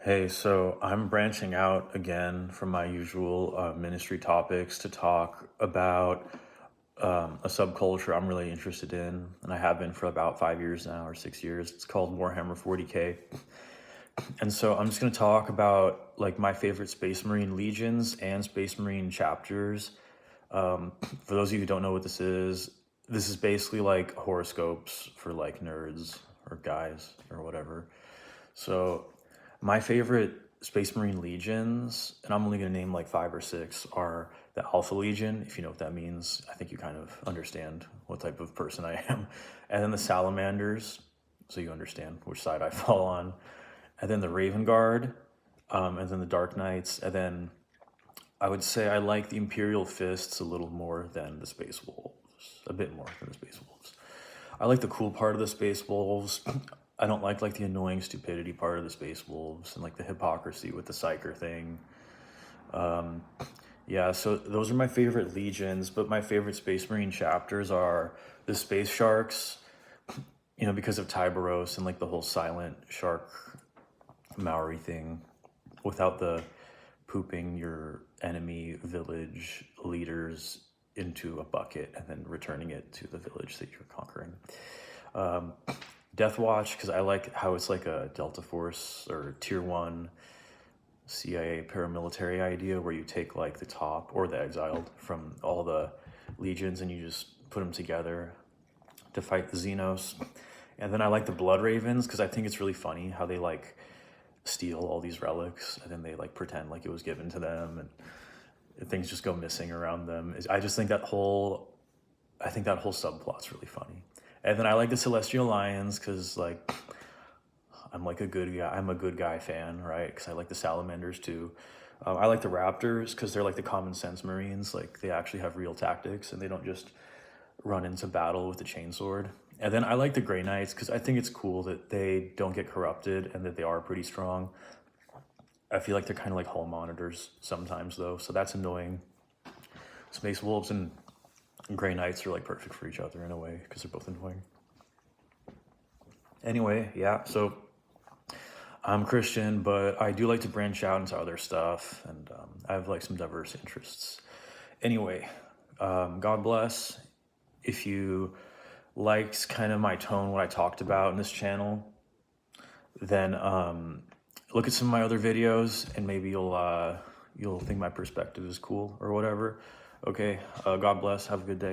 Hey, so I'm branching out again from my usual ministry topics to talk about a subculture I'm really interested in, and I have been for about 5 years now or 6 years. It's called Warhammer 40K. And so I'm just going to talk about like my favorite Space Marine legions and Space Marine chapters. For those of you who don't know what this is basically like horoscopes for like nerds or guys or whatever. So my favorite Space Marine legions, and I'm only going to name like five or six, are the Alpha Legion, if you know what that means. I think you kind of understand what type of person I am. And then the Salamanders, so you understand which side I fall on. And then the Raven Guard, and then the Dark Knights. And then I would say I like the Imperial Fists a little more than the Space Wolves, a bit more than the Space Wolves. I like the cool part of the Space Wolves. I don't like the annoying stupidity part of the Space Wolves and like the hypocrisy with the Psyker thing. Yeah, so those are my favorite legions, but my favorite Space Marine chapters are the Space Sharks, because of Tyberos and like the whole silent shark Maori thing without the pooping your enemy village leaders into a bucket and then returning it to the village that you're conquering. Death Watch, because I like how it's like a Delta Force or Tier 1 CIA paramilitary idea where you take like the top or the exiled from all the legions and you just put them together to fight the Xenos. And then I like the Blood Ravens because I think it's really funny how they like steal all these relics and then they like pretend like it was given to them and things just go missing around them. I just think I think that whole subplot's really funny. And then I like the Celestial Lions because like I'm like a good guy. I'm a good guy fan, right? Because I like the Salamanders too. I like the Raptors because they're like the common sense Marines. Like they actually have real tactics and they don't just run into battle with the chainsword. And then I like the Grey Knights because I think it's cool that they don't get corrupted and that they are pretty strong. I feel like they're kind of like hull monitors sometimes though, so that's annoying. Space Wolves and Grey Knights are like perfect for each other in a way because they're both annoying. Anyway, yeah, so I'm Christian, but I do like to branch out into other stuff, and I have like some diverse interests. Anyway, God bless. If you liked kind of my tone, what I talked about in this channel, then look at some of my other videos, and maybe you'll think my perspective is cool or whatever. Okay, God bless. Have a good day.